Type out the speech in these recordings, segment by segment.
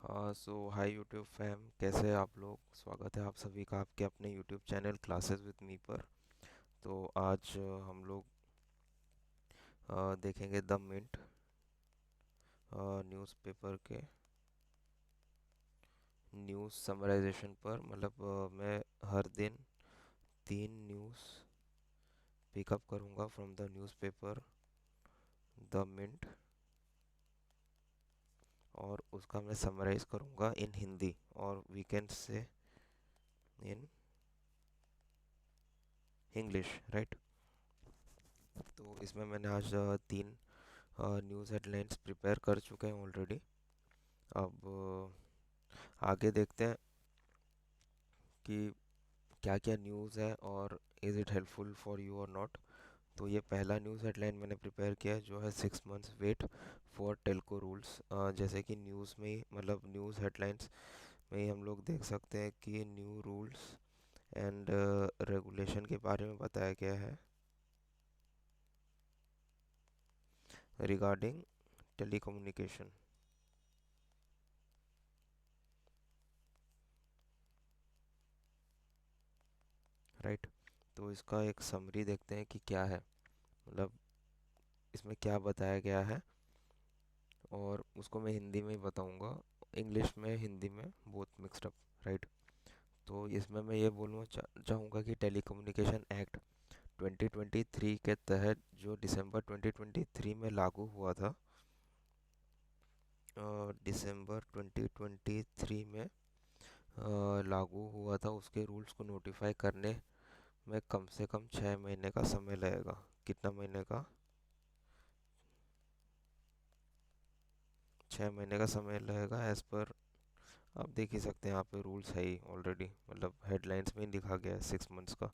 हाँ, hi YouTube fam, कैसे हैं आप लोग। स्वागत है आप सभी का आपके अपने YouTube channel classes with me पर। तो आज हम लोग देखेंगे द मिंट न्यूज़पेपर के न्यूज़ समराइजेशन पर। मतलब मैं हर दिन 3 न्यूज़ पिकअप करूँगा from the newspaper the Mint, और उसका मैं समराइज करूँगा इन हिंदी और वीकेंड से इन इंग्लिश, राइट। तो इसमें मैंने आज 3 न्यूज़ हेडलाइंस प्रिपेयर कर चुके हैं ऑलरेडी। अब आगे देखते हैं कि क्या क्या न्यूज़ है और is it helpful for you और नॉट। तो ये पहला न्यूज़ हेडलाइन मैंने प्रिपेयर किया है, जो है 6 months wait for telco rules. जैसे कि न्यूज़ में ही, मतलब न्यूज़ हेडलाइंस में ही हम लोग देख सकते हैं कि न्यू रूल्स एंड रेगुलेशन के बारे में बताया गया है रिगार्डिंग टेलीकम्युनिकेशन, राइट। तो इसका एक समरी देखते हैं कि क्या है, मतलब इसमें क्या बताया गया है, और उसको मैं हिंदी में ही बताऊंगा। इंग्लिश में हिंदी में बोथ मिक्सड अप, राइट। तो इसमें मैं ये बोलना चाहूँगा कि टेलीकम्युनिकेशन एक्ट 2023 के तहत, जो दिसंबर 2023 में लागू हुआ था, दिसंबर 2023 में लागू हुआ था, उसके रूल्स को नोटिफाई करने में कम से कम 6 महीने का समय लगेगा। कितना महीने का? 6 महीने का समय लगेगा, एज पर आप देख ही सकते हैं यहाँ पे रूल्स है ही ऑलरेडी, मतलब हेडलाइंस में ही लिखा गया है 6 मंथ्स का,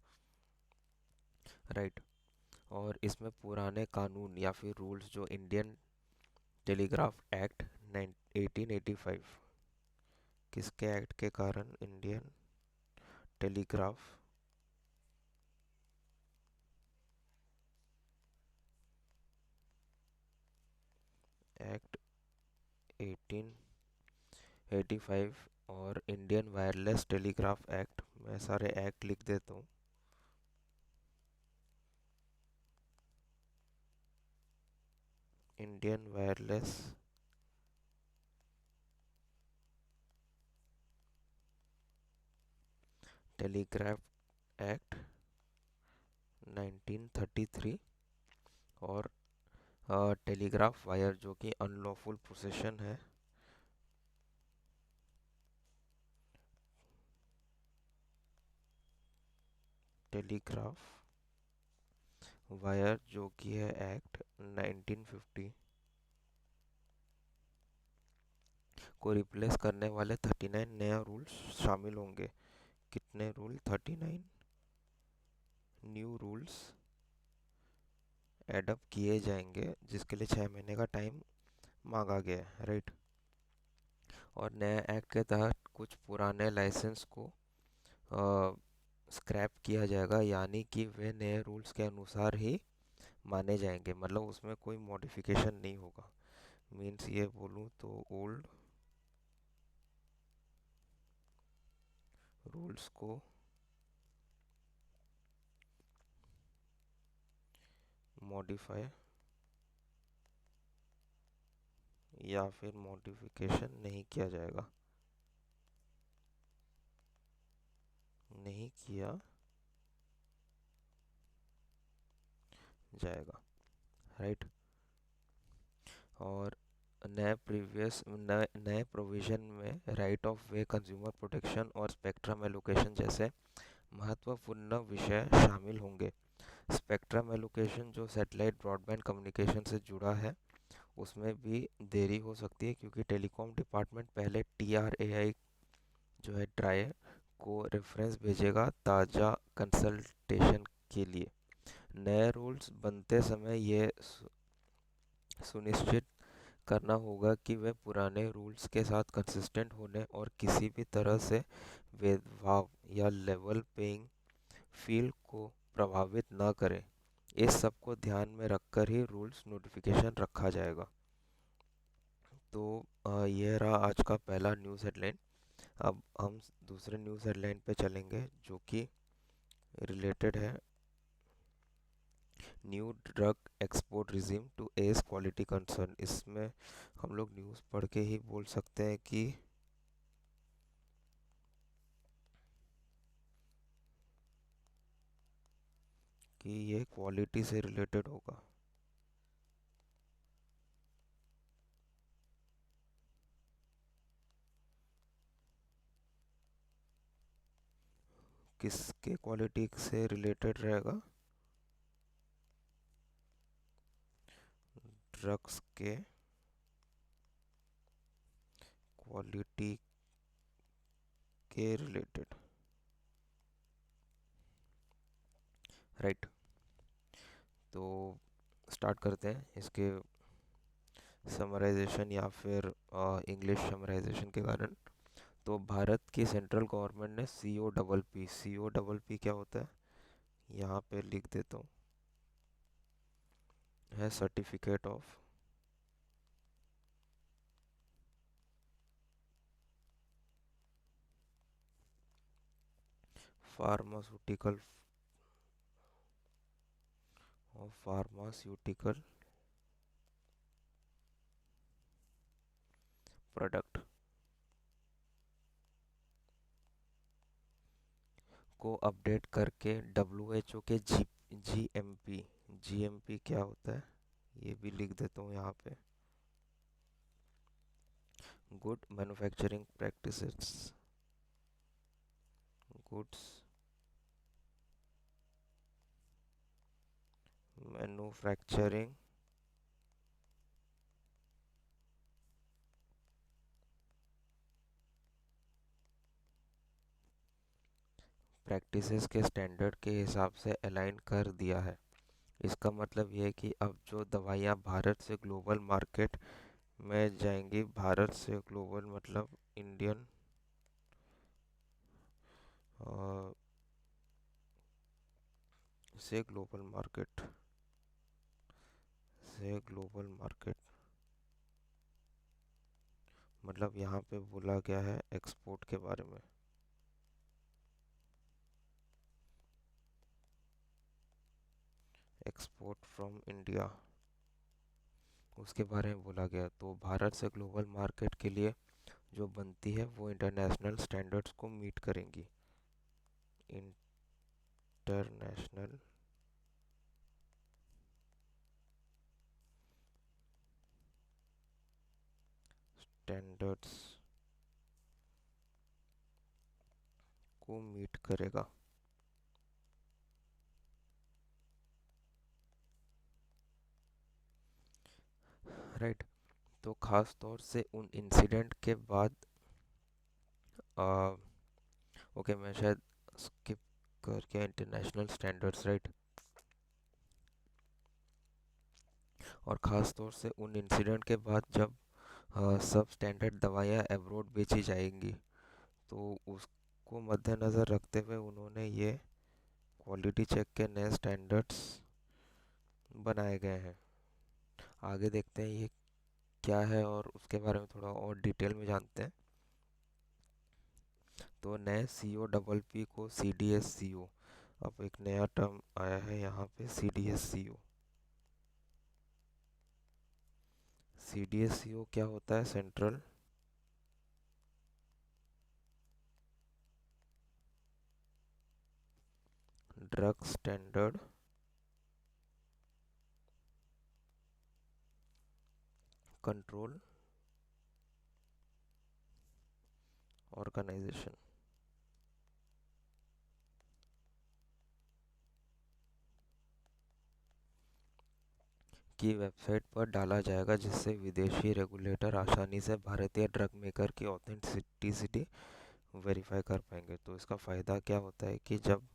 राइट। और इसमें पुराने कानून या फिर रूल्स, जो इंडियन टेलीग्राफ एक्ट 1885, किसके एक्ट के कारण? इंडियन टेलीग्राफ एक्ट 1885 और इंडियन वायरलेस टेलीग्राफ एक्ट, मैं सारे एक्ट लिख देता हूँ। इंडियन वायरलेस टेलीग्राफ एक्ट 1933, और टेलीग्राफ वायर जो कि अनलॉफुल पोसेशन है, टेलीग्राफ वायर जो कि है एक्ट 1950 को रिप्लेस करने वाले 39 नया रूल्स शामिल होंगे। कितने रूल? 39 न्यू रूल्स एडअप किए जाएंगे, जिसके लिए 6 महीने का टाइम मांगा गया है, राइट। और नए एक्ट के तहत कुछ पुराने लाइसेंस को स्क्रैप किया जाएगा, यानी कि वे नए रूल्स के अनुसार ही माने जाएंगे, मतलब उसमें कोई मॉडिफिकेशन नहीं होगा। मीन्स ये बोलूँ तो ओल्ड रूल्स को मॉडिफाई या फिर मॉडिफिकेशन नहीं किया जाएगा, नहीं किया जाएगा, राइट। और नए प्रोविजन में right of way, consumer protection और स्पेक्ट्रम एलोकेशन जैसे महत्वपूर्ण विषय शामिल होंगे। स्पेक्ट्रम एलोकेशन जो सैटेलाइट ब्रॉडबैंड कम्युनिकेशन से जुड़ा है, उसमें भी देरी हो सकती है, क्योंकि टेलीकॉम डिपार्टमेंट पहले TRAI जो है ट्राई को रेफरेंस भेजेगा ताज़ा कंसल्टेशन के लिए। नए रूल्स बनते समय ये सुनिश्चित करना होगा कि वे पुराने रूल्स के साथ कंसिस्टेंट होने और किसी भी तरह से भेदभाव या लेवल पेइंग फील्ड को प्रभावित न करें। इस सब को ध्यान में रखकर ही रूल्स नोटिफिकेशन रखा जाएगा। तो ये रहा आज का पहला न्यूज़ हेडलाइन। अब हम दूसरे न्यूज़ हेडलाइन पे चलेंगे जो कि रिलेटेड है new drug export resume to as quality concern. इसमें हम लोग न्यूज़ पढ़ के ही बोल सकते हैं कि ये क्वालिटी से रिलेटेड होगा। किसके क्वालिटी से रिलेटेड रहेगा? ड्रग्स के क्वालिटी के रिलेटेड, राइट। तो स्टार्ट करते हैं इसके समराइजेशन या फिर इंग्लिश समराइजेशन के कारण। तो भारत की सेंट्रल गवर्नमेंट ने सी ओ डबल पी क्या होता है यहाँ पे लिख देता हूँ, है certificate of pharmaceutical pharmaceutical product को अपडेट करके WHO के जीएमपी क्या होता है ये भी लिख देता हूँ यहाँ पे, good manufacturing practices, goods manufacturing practices के स्टैंडर्ड के हिसाब से अलाइन कर दिया है। इसका मतलब ये है कि अब जो दवाइयाँ भारत से ग्लोबल मार्केट में जाएंगी, भारत से ग्लोबल मतलब इंडियन से ग्लोबल मार्केट मतलब यहाँ पे बोला गया है एक्सपोर्ट के बारे में, एक्सपोर्ट फ्रॉम इंडिया उसके बारे में बोला गया। तो भारत से ग्लोबल मार्केट के लिए जो बनती है वो इंटरनेशनल स्टैंडर्ड्स को मीट करेंगी। इंटरनेशनल स्टैंडर्ड्स को मीट करेगा, राइट। तो ख़ास तौर से उन इंसिडेंट के बाद ओके मैं शायद स्किप कर गया इंटरनेशनल स्टैंडर्ड्स, राइट। और ख़ास तौर से उन इंसिडेंट के बाद जब सब स्टैंडर्ड दवाइयाँ एब्रोड बेची जाएंगी, तो उसको मद्देनज़र रखते हुए उन्होंने ये क्वालिटी चेक के नए स्टैंडर्ड्स बनाए गए हैं। आगे देखते हैं ये क्या है और उसके बारे में थोड़ा और डिटेल में जानते हैं। तो नए CO डबल पी को CDS-CO, अब एक नया टर्म आया है यहाँ पे CDS-CO। CDS-CO क्या होता है? Central drug standard control organisation की वेबसाइट पर डाला जाएगा, जिससे विदेशी रेगुलेटर आसानी से भारतीय ड्रग मेकर की ऑथेंटिसिटी वेरीफाई कर पाएंगे। तो इसका फ़ायदा क्या होता है कि जब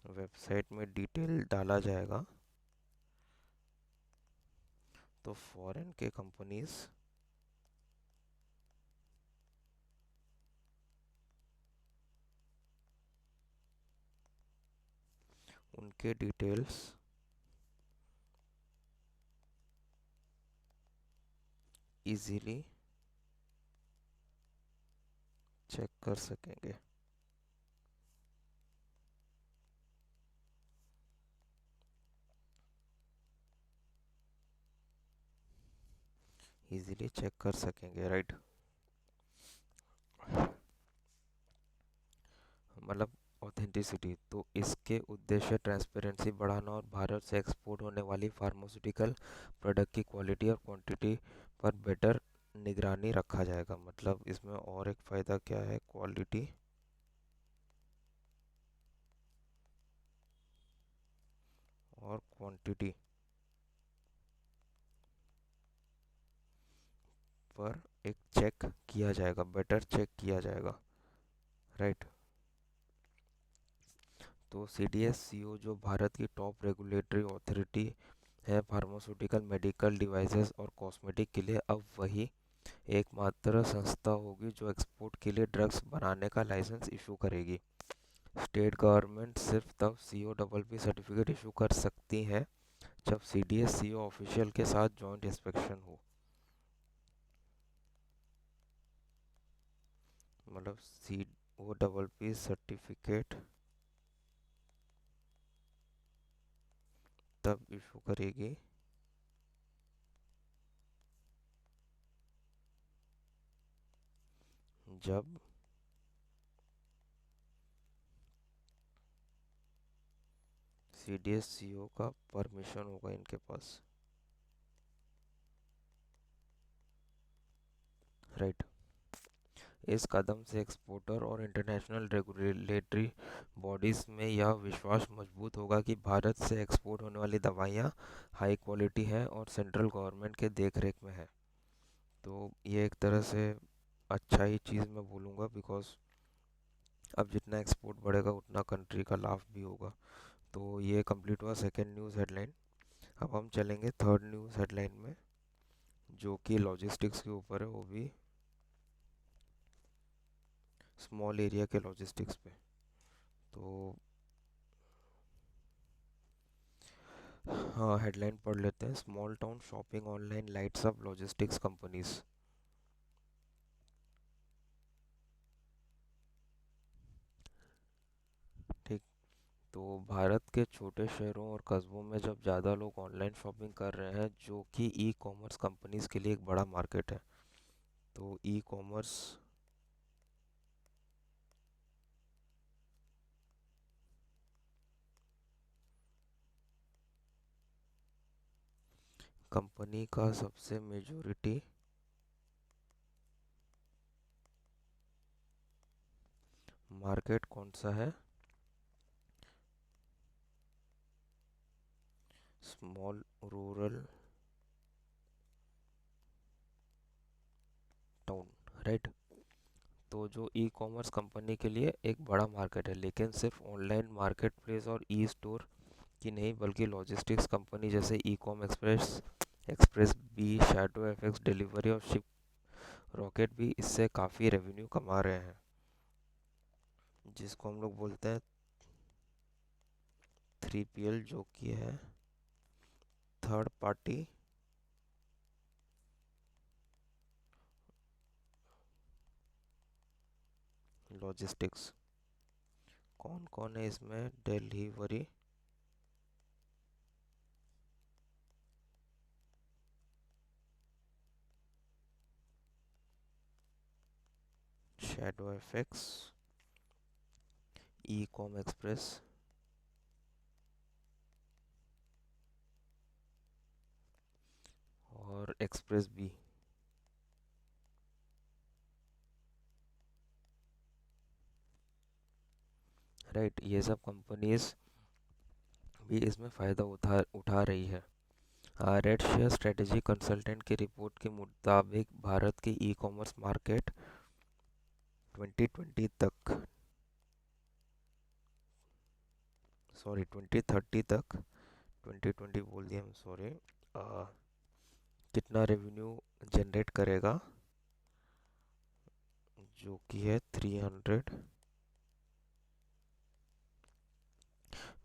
वेबसाइट में डिटेल डाला जाएगा तो फॉरेन के कंपनीज उनके डिटेल्स इजीली चेक कर सकेंगे। इजीली चेक कर सकेंगे, राइट। मतलब ऑथेंटिसिटी, तो इसके उद्देश्य ट्रांसपेरेंसी बढ़ाना और भारत से एक्सपोर्ट होने वाली फार्मास्यूटिकल प्रोडक्ट की क्वालिटी और क्वांटिटी पर बेटर निगरानी रखा जाएगा। मतलब इसमें और एक फ़ायदा क्या है, क्वालिटी और क्वांटिटी पर एक चेक किया जाएगा, बेटर चेक किया जाएगा, राइट। तो सी डी एस सी ओ जो भारत की टॉप रेगुलेटरी अथॉरिटी है फार्मास्यूटिकल, मेडिकल डिवाइसेस और कॉस्मेटिक के लिए, अब वही एकमात्र संस्था होगी जो एक्सपोर्ट के लिए ड्रग्स बनाने का लाइसेंस इशू करेगी। स्टेट गवर्नमेंट सिर्फ तब C O double P certificate issue कर सकती है जब C D S C O official के साथ जॉइंट इंस्पेक्शन हो। मतलब C O double P certificate तब इशू करेगी जब सी डी एस सी ओ का परमिशन होगा इनके पास, राइट। इस कदम से एक्सपोर्टर और इंटरनेशनल रेगुलेटरी बॉडीज़ में यह विश्वास मजबूत होगा कि भारत से एक्सपोर्ट होने वाली दवाइयाँ हाई क्वालिटी हैं और सेंट्रल गवर्नमेंट के देखरेख में है। तो ये एक तरह से अच्छा ही चीज़ मैं बोलूँगा, बिकॉज अब जितना एक्सपोर्ट बढ़ेगा उतना कंट्री का लाभ भी होगा। तो ये कंप्लीट हुआ सेकेंड न्यूज़ हेडलाइन। अब हम चलेंगे थर्ड न्यूज़ हेडलाइन में, जो कि लॉजिस्टिक्स के ऊपर है, वो भी स्मॉल एरिया के लॉजिस्टिक्स पे। तो हाँ, हेडलाइन पढ़ लेते हैं। Small town shopping online lights up logistics companies. ठीक। तो भारत के छोटे शहरों और कस्बों में जब ज़्यादा लोग ऑनलाइन शॉपिंग कर रहे हैं, जो कि ई कॉमर्स कंपनीज के लिए एक बड़ा मार्केट है। तो ई कॉमर्स कंपनी का सबसे मेजॉरिटी मार्केट कौन सा है, स्मॉल रूरल टाउन, राइट। तो जो ई कॉमर्स कंपनी के लिए एक बड़ा मार्केट है, लेकिन सिर्फ ऑनलाइन मार्केट प्लेस और ई स्टोर की नहीं, बल्कि लॉजिस्टिक्स कंपनी जैसे Ecom Express, Xpressbees, Shadowfax delivery और शिप रॉकेट भी इससे काफ़ी रेवेन्यू कमा रहे हैं, जिसको हम लोग बोलते हैं 3PL, जो कि है थर्ड पार्टी लॉजिस्टिक्स। कौन कौन है इसमें, delivery, shadow FX, e com express और एक्सप्रेस बी, राइट। ये सब कंपनीज भी इसमें फ़ायदा उठा उठा रही है। रेड शेयर स्ट्रेटेजी कंसल्टेंट की रिपोर्ट के मुताबिक भारत की ई कॉमर्स मार्केट 2020 तक, सॉरी 2030 तक, 2020 बोल दिया मैं, सॉरी, कितना रेवेन्यू जनरेट करेगा, जो कि है 300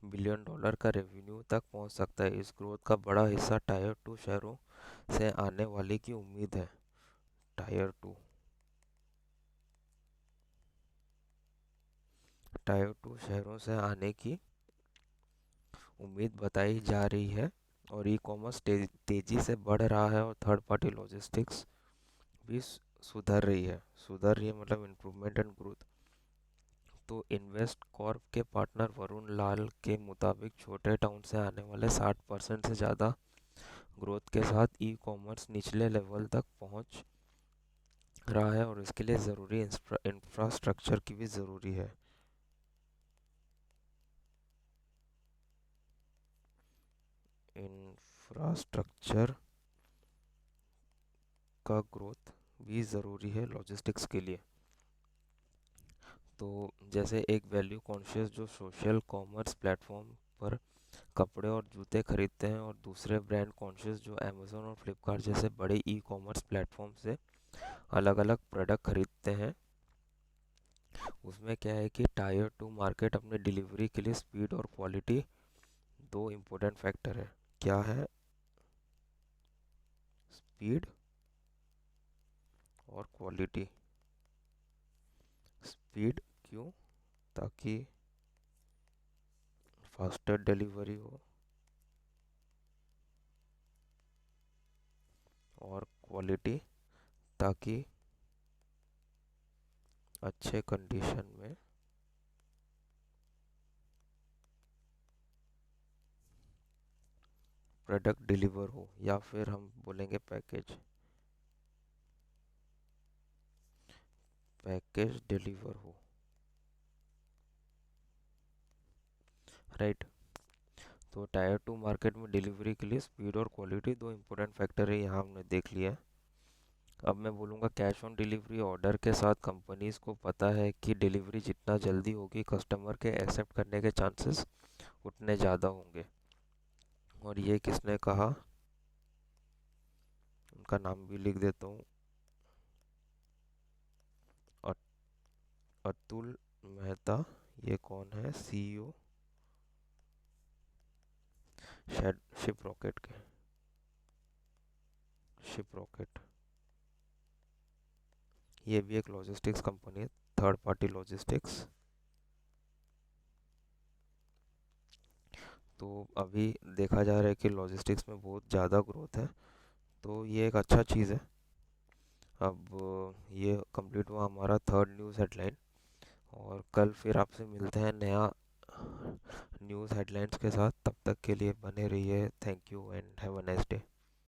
बिलियन डॉलर का रेवेन्यू तक पहुंच सकता है। इस ग्रोथ का बड़ा हिस्सा टायर 2 शहरों से आने वाले की उम्मीद है। टायर 2 शहरों से आने की उम्मीद बताई जा रही है, और ई कॉमर्स तेजी से बढ़ रहा है, और थर्ड पार्टी लॉजिस्टिक्स भी सुधर रही है मतलब इम्प्रूवमेंट एंड ग्रोथ। तो इन्वेस्ट कॉर्प के पार्टनर वरुण लाल के मुताबिक छोटे टाउन से आने वाले 60% से ज़्यादा ग्रोथ के साथ ई कॉमर्स निचले लेवल तक पहुंच रहा है, और इसके लिए ज़रूरी इंफ्रास्ट्रक्चर की भी ज़रूरी है। इंफ्रास्ट्रक्चर का ग्रोथ भी ज़रूरी है लॉजिस्टिक्स के लिए। तो जैसे एक वैल्यू कॉन्शियस जो सोशल कॉमर्स प्लेटफॉर्म पर कपड़े और जूते खरीदते हैं, और दूसरे ब्रांड कॉन्शियस जो अमेज़न और फ्लिपकार्ट जैसे बड़े ई कॉमर्स प्लेटफॉर्म से अलग अलग प्रोडक्ट खरीदते हैं। उसमें क्या है कि टायर 2 मार्केट अपने डिलीवरी के लिए स्पीड और क्वालिटी दो इम्पोर्टेंट फैक्टर है। क्या है? स्पीड और क्वालिटी। स्पीड क्यों? ताकि फास्टर डिलीवरी हो, और क्वालिटी ताकि अच्छे कंडीशन में प्रोडक्ट डिलीवर हो, या फिर हम बोलेंगे पैकेज डिलीवर हो। राइट। तो टायर 2 मार्केट में डिलीवरी के लिए स्पीड और क्वालिटी दो इम्पोर्टेंट फैक्टर है, यहाँ हमने देख लिया है। अब मैं बोलूँगा कैश ऑन डिलीवरी ऑर्डर के साथ कंपनीज को पता है कि डिलीवरी जितना जल्दी होगी, कस्टमर के एक्सेप्ट करने के चांसेस उतने ज़्यादा होंगे। और ये किसने कहा? उनका नाम भी लिख देता हूँ। अतुल मेहता। ये कौन है? सीईओ शिप रॉकेट के। शिप रॉकेट ये भी एक लॉजिस्टिक्स कंपनी है, थर्ड पार्टी लॉजिस्टिक्स। तो अभी देखा जा रहा है कि लॉजिस्टिक्स में बहुत ज़्यादा ग्रोथ है, तो ये एक अच्छा चीज़ है। अब ये कंप्लीट हुआ हमारा थर्ड न्यूज़ हेडलाइन, और कल फिर आपसे मिलते हैं नया न्यूज़ हेडलाइंस के साथ। तब तक के लिए बने रहिए। Thank you and have a nice day.